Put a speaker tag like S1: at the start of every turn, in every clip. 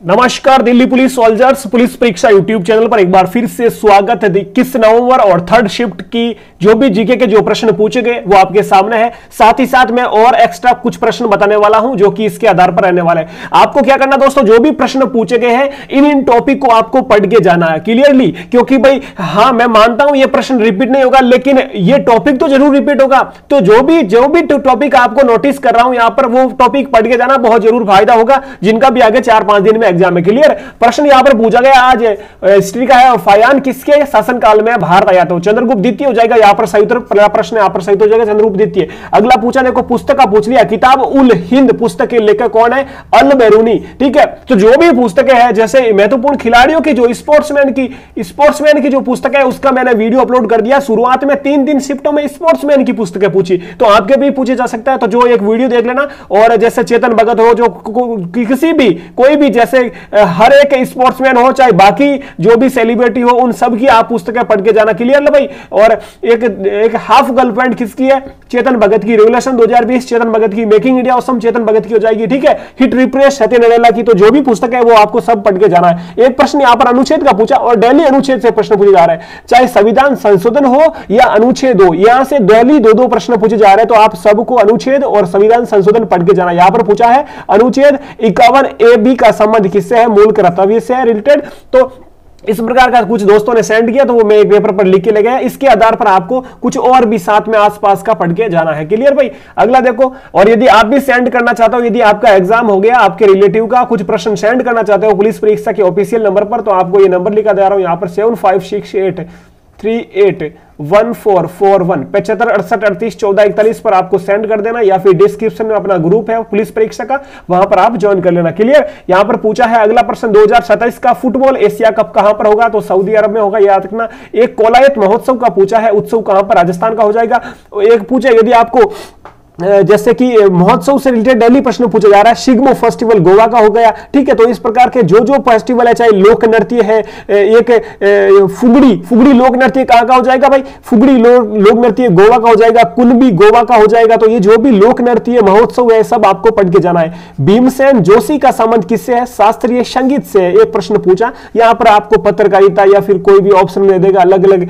S1: नमस्कार Delhi police soldiers police परीक्षा YouTube channel पर एक बार फिर से स्वागत है। 21 नवंबर और थर्ड शिफ्ट की जो भी जीके के जो प्रश्न पूछे गए वो आपके सामने है। साथ ही साथ मैं और एक्स्ट्रा कुछ प्रश्न बताने वाला हूं जो कि इसके आधार पर रहने वाले हैं। आपको क्या करना दोस्तों, जो भी प्रश्न पूछे गए हैं इन टॉपिक को आपको पढ़ के जाना है क्लियरली, क्योंकि भाई हाँ मैं मानता हूं ये प्रश्न रिपीट नहीं होगा लेकिन ये टॉपिक तो जरूर रिपीट होगा। तो जो भी टॉपिक आपको नोटिस कर रहा हूं यहां पर वो टॉपिक पढ़ के जाना बहुत जरूर फायदा होगा, जिनका भी आगे 4-5 दिन में एग्जाम है। क्लियर। प्रश्न यहां पर पूछा गया आज हिस्ट्री का है, फायान किसके शासनकाल में भारत आया? तो चंद्रगुप्त द्वितीय हो जाएगा। यहां पर सही उत्तर, पहला प्रश्न यहां पर सही हो जाएगा चंद्रगुप्त द्वितीय। अगला पूछा देखो, पुस्तक का पूछ लिया, किताब उल हिंद पुस्तक के लेखक कौन है? अल बैरूनी। ठीक है, तो जो भी पुस्तकें हैं जैसे महत्वपूर्ण खिलाड़ियों की जो स्पोर्ट्समैन की जो पुस्तक है उसका मैंने वीडियो अपलोड कर दिया। शुरुआत में 3 शिफ्टों में स्पोर्ट्समैन की पुस्तकें पूछी, तो आपके भी पूछे जा सकता है, तो जो एक वीडियो देख लेना। और जैसे चेतन भगत हो, जो किसी भी कोई भी जैसे हर एक स्पोर्ट्समैन हो चाहे बाकी जो भी सेलिब्रिटी हो उन सब की आप पुस्तकें पढ़ के जाना। क्लियर है भाई। और एक हाफ गर्लफ्रेंड किसकी है? चेतन भगत की। रेवोल्यूशन 2020 चेतन भगत की। Making India awesome Chetan Bhagat की हो जाएगी। ठीक है, हिट रिप्रेस सत्य नडेला की। तो जो भी पुस्तक है वो आपको सब पढ़ के जाना है। एक प्रश्न यहां पर अनुच्छेद का पूछा और डेली अनुच्छेद से प्रश्न पूछे जा रहे हैं, चाहे संविधान संशोधन हो या अनुच्छेद हो, यहां से डेली 2-2 प्रश्न पूछे जा रहे हैं। तो आप सबको अनुच्छेद और संविधान संशोधन पढ़ के जाना। यहां पर पूछा है अनुच्छेद 51A-B का संबंध किससे है? मूल कर्तव्य से है रिलेटेड। तो इस प्रकार का कुछ दोस्तों ने सेंड किया तो वो मैं एक पेपर पर लिख के ले गया। इसके आधार पर आपको कुछ और भी साथ में आसपास का पढ़ के जाना है। क्लियर भाई। अगला देखो, और यदि आप भी सेंड करना चाहते हो, यदि आपका एग्जाम हो गया, आपके रिलेटिव का कुछ प्रश्न सेंड करना चाहते हो पुलिस परीक्षा के ऑफिशियल नंबर पर, तो आपको ये नंबर लिखा दे रहा हूं यहां पर 7568381441 7568381441 पर आपको सेंड कर देना, या फिर डिस्क्रिप्शन में अपना ग्रुप है पुलिस परीक्षा का, वहां पर आप ज्वाइन कर लेना। क्लियर। यहां पर पूछा है अगला प्रश्न, 2027 का फुटबॉल एशिया कप कहां पर होगा? तो सऊदी अरब में होगा, याद रखना। एक कोलायत महोत्सव का पूछा है, उत्सव कहां पर? राजस्थान का हो जाएगा। एक पूछा यदि आपको जैसे कि महोत्सव से रिलेटेड डेली प्रश्न पूछा जा रहा है, शिग्मो फेस्टिवल गोवा का हो गया। ठीक है, तो इस प्रकार के जो फेस्टिवल है, चाहे लोक नृत्य है, एक फुगड़ी लोक नृत्य कहां का हो जाएगा भाई? फुगड़ी लोक नृत्य गोवा का हो जाएगा। कुनबी गोवा का हो जाएगा। तो ये जो भी लोक नृत्य महोत्सव है सब आपको पढ़ के जाना है। भीमसेन जोशी का संबंध किससे है? शास्त्रीय संगीत से। एक प्रश्न पूछा, यहां पर आपको पत्रकारिता या फिर कोई भी ऑप्शन दे देगा, अलग अलग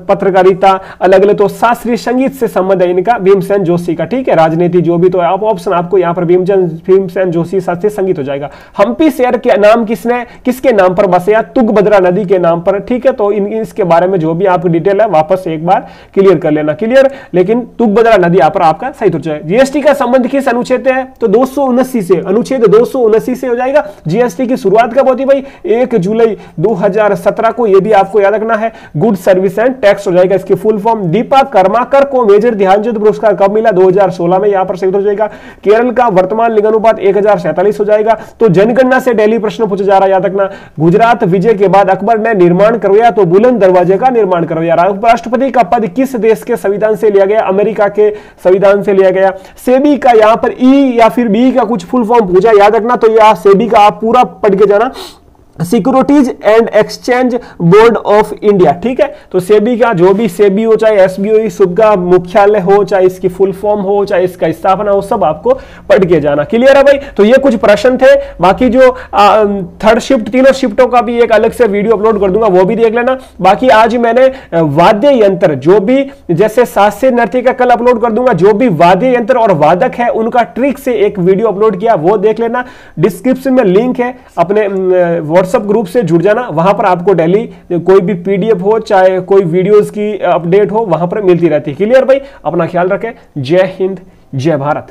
S1: पत्रकारिता अलग अलग, तो शास्त्रीय संगीत से संबंध है इनका, भीमसेन जोशी का। ठीक है, राजनीति जो भी, तो आप ऑप्शन आपको यहां पर भीमसेन जोशी शास्त्रीय संगीत हो जाएगा। हम्पी शहर के नाम किसके नाम पर बसे? तुंगभद्रा नदी के नाम पर। ठीक है, तो इसके बारे में जो भी आपको डिटेल है वापस से एक बार क्लियर कर लेना। क्लियर। लेकिन तुंगभद्रा नदी यहां पर आपका सही हो जाएगा। जीएसटी का संबंध किस अनुच्छेद से है? तो 279 से, अनुच्छेद 279 से हो जाएगा। जीएसटी की शुरुआत कब होती भाई? 1 जुलाई 2017 को। यह भी आपको याद रखना है। गुड सर्विस एंड टैक्स हो जाएगा इसकी फुल फॉर्म। दीपा कर्माकर को मेजर ध्यानचंद पुरस्कार कब मिला? 2016 में। यहां पर सही हो जाएगा। केरल का वर्तमान लिंगानुपात 1047 हो जाएगा। तो जनगणना से डेली प्रश्न पूछा जा रहा है, याद रखना। गुजरात विजय के बाद अकबर ने निर्माण करवाया, तो बुलंद दरवाजे का निर्माण करवाया। राष्ट्रपति का पद किस देश के संविधान से लिया गया? अमेरिका के संविधान से लिया गया। सेबी का यहां पर ई या फिर बी का कुछ फुल फॉर्म पूछा, याद रखना। तो यह सेबी का आप पूरा पढ़ के जाना, securities and exchange board of India. ठीक है, तो सेबी का जो भी सेबी हो, चाहे एसबीओ सबका मुख्यालय हो, चाहे इसकी फुल फॉर्म हो, चाहे इसका स्थापना हो, सब आपको पढ़ के जाना। क्लियर है भाई। तो ये कुछ प्रश्न थे। बाकी जो थर्ड शिफ्ट, तीनों शिफ्टों का भी एक अलग से वीडियो अपलोड कर दूंगा, वो भी देख लेना। बाकी आज मैंने वाद्य यंत्र जो भी, जैसे शास्त्रीय नृत्य का कल अपलोड कर दूंगा, जो भी वाद्य यंत्र और वादक है उनका ट्रिक से एक वीडियो अपलोड किया, वो देख लेना। डिस्क्रिप्शन में लिंक है, अपने सब ग्रुप से जुड़ जाना। वहां पर आपको डेली कोई भी पीडीएफ हो, चाहे कोई वीडियोस की अपडेट हो, वहां पर मिलती रहती है। क्लियर भाई। अपना ख्याल रखें। जय हिंद, जय भारत।